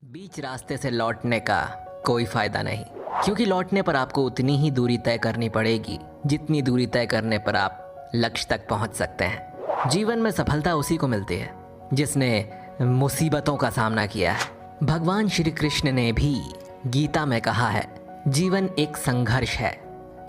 बीच रास्ते से लौटने का कोई फायदा नहीं, क्योंकि लौटने पर आपको उतनी ही दूरी तय करनी पड़ेगी जितनी दूरी तय करने पर आप लक्ष्य तक पहुंच सकते हैं। जीवन में सफलता उसी को मिलती है जिसने मुसीबतों का सामना किया है। भगवान श्री कृष्ण ने भी गीता में कहा है, जीवन एक संघर्ष है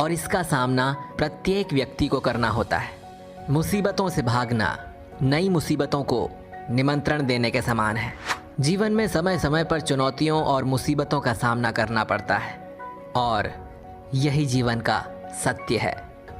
और इसका सामना प्रत्येक व्यक्ति को करना होता है। मुसीबतों से भागना नई मुसीबतों को निमंत्रण देने के समान है। जीवन में समय समय पर चुनौतियों और मुसीबतों का सामना करना पड़ता है और यही जीवन का सत्य है।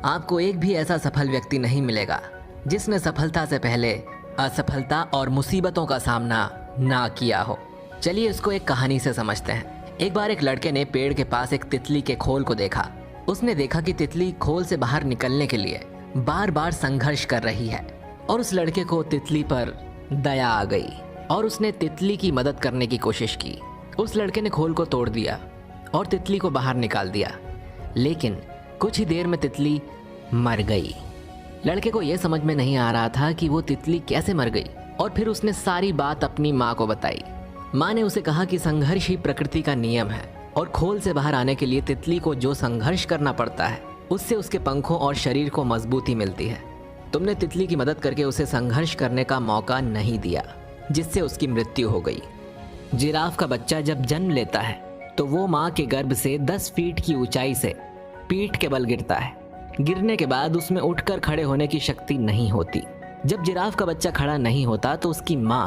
आपको एक भी ऐसा सफल व्यक्ति नहीं मिलेगा जिसने सफलता से पहले असफलता और मुसीबतों का सामना ना किया हो। चलिए इसको एक कहानी से समझते हैं। एक बार एक लड़के ने पेड़ के पास एक तितली के खोल को देखा। उसने देखा कि तितली खोल से बाहर निकलने के लिए बार बार संघर्ष कर रही है और उस लड़के को तितली पर दया आ गई और उसने तितली की मदद करने की कोशिश की। उस लड़के ने खोल को तोड़ दिया और तितली को बाहर निकाल दिया, लेकिन कुछ ही देर में तितली मर गई। लड़के को यह समझ में नहीं आ रहा था कि वो तितली कैसे मर गई और फिर उसने सारी बात अपनी माँ को बताई। माँ ने उसे कहा कि संघर्ष ही प्रकृति का नियम है और खोल से बाहर आने के लिए तितली को जो संघर्ष करना पड़ता है उससे उसके पंखों और शरीर को मजबूती मिलती है। तुमने तितली की मदद करके उसे संघर्ष करने का मौका नहीं दिया, जिससे उसकी मृत्यु हो गई। जिराफ का बच्चा जब जन्म लेता है तो वो माँ के गर्भ से 10 फीट की ऊंचाई से पीठ के बल गिरता है। गिरने के बाद उसमें उठकर खड़े होने की शक्ति नहीं होती। जब जिराफ का बच्चा खड़ा नहीं होता तो उसकी माँ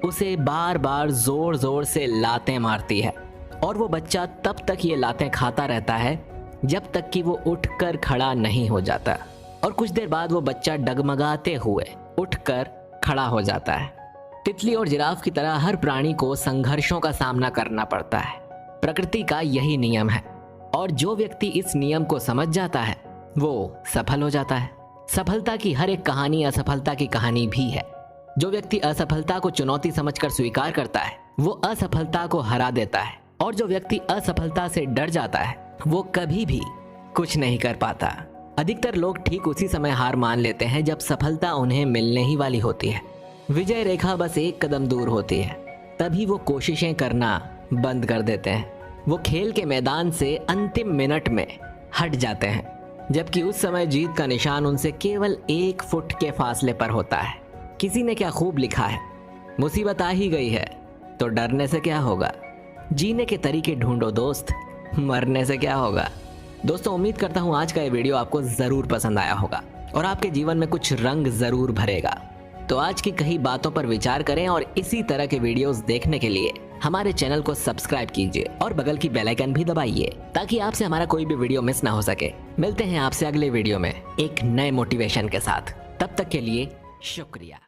उसे बार बार जोर जोर से लातें मारती है और वो बच्चा तब तक ये लातें खाता रहता है जब तक कि वो उठकर खड़ा नहीं हो जाता। और कुछ देर बाद वो बच्चा डगमगाते हुए उठकर खड़ा हो जाता है। तितली और जिराफ की तरह हर प्राणी को संघर्षों का सामना करना पड़ता है। प्रकृति का यही नियम है और जो व्यक्ति इस नियम को समझ जाता है वो सफल हो जाता है। सफलता की हर एक कहानी असफलता की कहानी भी है। जो व्यक्ति असफलता को चुनौती समझकर स्वीकार करता है वो असफलता को हरा देता है, और जो व्यक्ति असफलता से डर जाता है वो कभी भी कुछ नहीं कर पाता। अधिकतर लोग ठीक उसी समय हार मान लेते हैं जब सफलता उन्हें मिलने ही वाली होती है। विजय रेखा बस एक कदम दूर होती है, तभी वो कोशिशें करना बंद कर देते हैं। वो खेल के मैदान से अंतिम मिनट में हट जाते हैं, जबकि उस समय जीत का निशान उनसे केवल 1 फुट के फासले पर होता है। किसी ने क्या खूब लिखा है, मुसीबत आ ही गई है तो डरने से क्या होगा, जीने के तरीके ढूंढो दोस्त, मरने से क्या होगा। दोस्तों, उम्मीद करता हूँ आज का ये वीडियो आपको ज़रूर पसंद आया होगा और आपके जीवन में कुछ रंग ज़रूर भरेगा। तो आज की कई बातों पर विचार करें और इसी तरह के वीडियोस देखने के लिए हमारे चैनल को सब्सक्राइब कीजिए और बगल की बेल आइकन भी दबाइए ताकि आपसे हमारा कोई भी वीडियो मिस ना हो सके। मिलते हैं आपसे अगले वीडियो में एक नए मोटिवेशन के साथ। तब तक के लिए शुक्रिया।